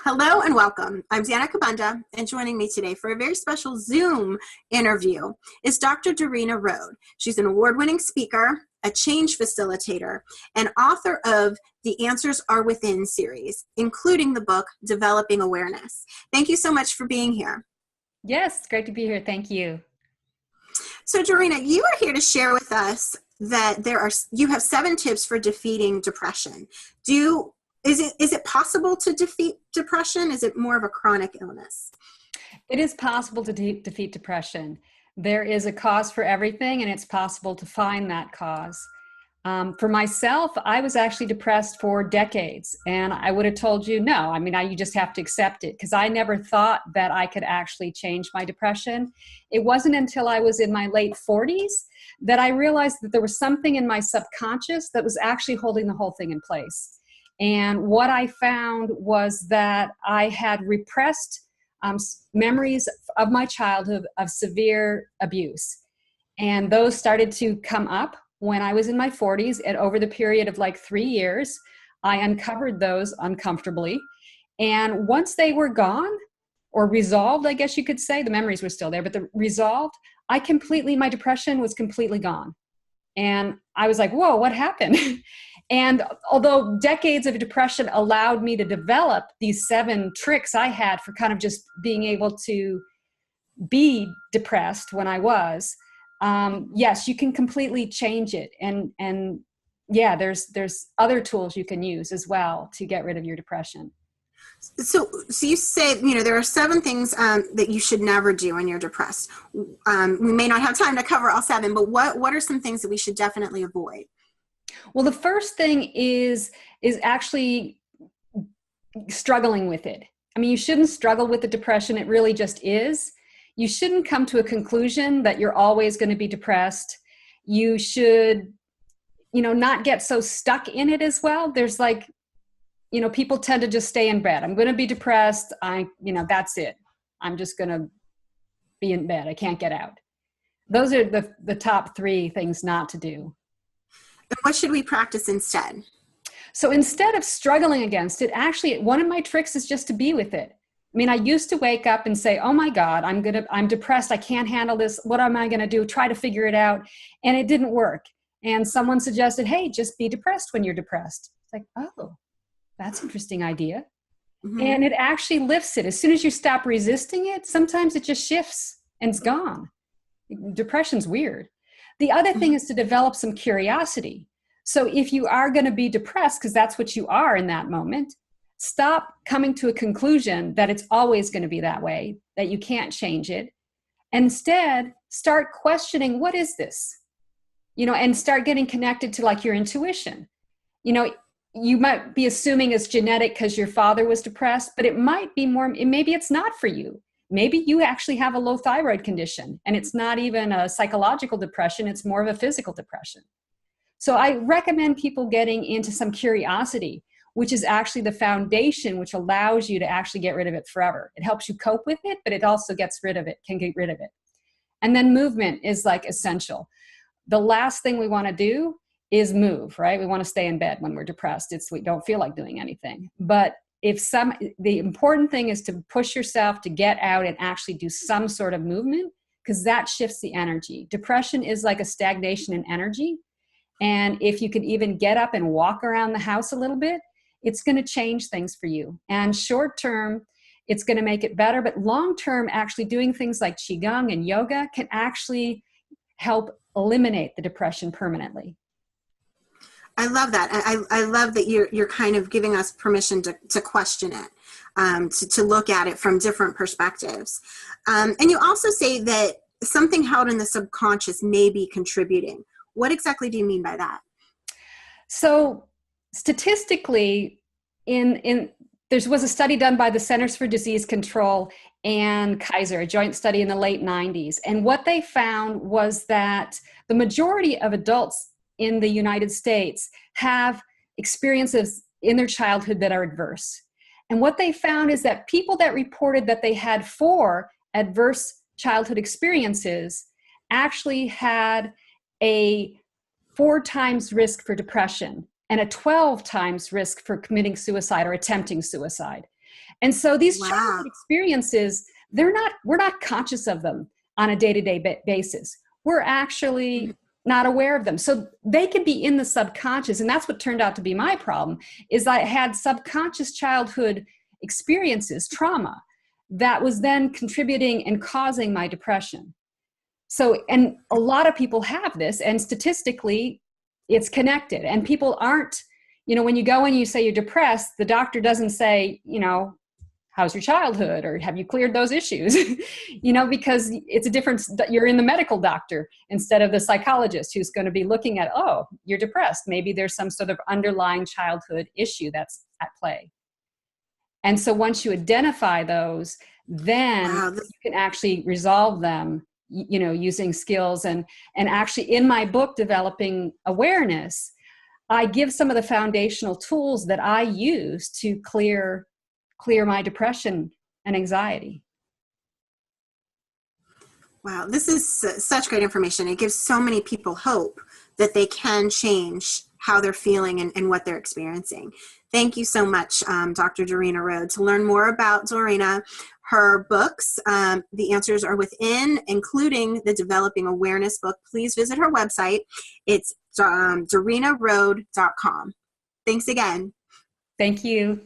Hello and welcome. I'm Zana Kabunda, and joining me today for a very special Zoom interview is Dr. Dorena Rode. She's an award-winning speaker, a change facilitator, and author of the Answers Are Within series, including the book Developing Awareness. Thank you so much for being here. Yes, great to be here. Thank you. So Dorena, you are here to share with us that you have 7 tips for defeating depression. Is it possible to defeat depression? Is it more of a chronic illness? It is possible to defeat depression. There is a cause for everything, and it's possible to find that cause. For myself, I was actually depressed for decades, and I would have told you no. You just have to accept it, because I never thought that I could actually change my depression. It wasn't until I was in my late 40s that I realized that there was something in my subconscious that was actually holding the whole thing in place. And what I found was that I had repressed memories of my childhood of severe abuse. And those started to come up when I was in my 40s, and over the period of like 3 years, I uncovered those uncomfortably. And once they were gone, or resolved, I guess you could say, the memories were still there, but my depression was completely gone. And I was like, whoa, what happened? And although decades of depression allowed me to develop these 7 tricks I had for kind of just being able to be depressed when I was, yes, you can completely change it. And yeah, there's other tools you can use as well to get rid of your depression. So you say, there are 7 things that you should never do when you're depressed. We may not have time to cover all 7, but what are some things that we should definitely avoid? Well, the first thing is actually struggling with it. You shouldn't struggle with the depression. It really just is. You shouldn't come to a conclusion that you're always going to be depressed. You should, not get so stuck in it as well. There's people tend to just stay in bed. I'm going to be depressed. That's it. I'm just going to be in bed. I can't get out. Those are the top 3 things not to do. And what should we practice instead? So instead of struggling against it, actually, one of my tricks is just to be with it. I used to wake up and say, oh my God, I'm depressed. I can't handle this. What am I going to do? Try to figure it out. And it didn't work. And someone suggested, hey, just be depressed when you're depressed. It's like, oh, that's an interesting idea. Mm-hmm. And it actually lifts it. As soon as you stop resisting it, sometimes it just shifts and it's gone. Depression's weird. The other thing is to develop some curiosity. So if you are going to be depressed, because that's what you are in that moment, stop coming to a conclusion that it's always going to be that way, that you can't change it. Instead, start questioning, what is this? And start getting connected to your intuition. You might be assuming it's genetic because your father was depressed, but maybe it's not for you. Maybe you actually have a low thyroid condition, and it's not even a psychological depression, it's more of a physical depression. So I recommend people getting into some curiosity, which is actually the foundation which allows you to actually get rid of it forever. It helps you cope with it, but it also can get rid of it. And then movement is essential. The last thing we want to do is move, right? We want to stay in bed when we're depressed. We don't feel like doing anything. But the important thing is to push yourself to get out and actually do some sort of movement, because that shifts the energy. Depression is like a stagnation in energy. And if you can even get up and walk around the house a little bit, it's going to change things for you. And short term, it's going to make it better. But long term, actually doing things like Qigong and yoga can actually help eliminate the depression permanently. I love that. I love that you're kind of giving us permission to question it, to look at it from different perspectives. And you also say that something held in the subconscious may be contributing. What exactly do you mean by that? So statistically, there was a study done by the Centers for Disease Control and Kaiser, a joint study in the late 90s. And what they found was that the majority of adults in the United States have experiences in their childhood that are adverse. And what they found is that people that reported that they had 4 adverse childhood experiences actually had a 4 times risk for depression and a 12 times risk for committing suicide or attempting suicide. And so these Wow. childhood experiences, we're not conscious of them on a day-to-day basis. We're actually not aware of them. So they can be in the subconscious. And that's what turned out to be my problem, is I had subconscious childhood experiences, trauma, that was then contributing and causing my depression. So, and a lot of people have this, and statistically it's connected. And people aren't, when you go and you say you're depressed, the doctor doesn't say, how's your childhood, or have you cleared those issues? Because it's a difference. You're in the medical doctor instead of the psychologist who's going to be looking at, oh, you're depressed. Maybe there's some sort of underlying childhood issue that's at play. And so once you identify those, then you can actually resolve them, using skills. And actually in my book, Developing Awareness, I give some of the foundational tools that I use to clear my depression and anxiety. Wow, this is such great information. It gives so many people hope that they can change how they're feeling and what they're experiencing. Thank you so much, Dr. Dorena Rode. To learn more about Dorena, her books, The Answers Are Within, including the Developing Awareness book, please visit her website. It's DorenaRode.com. Thanks again. Thank you.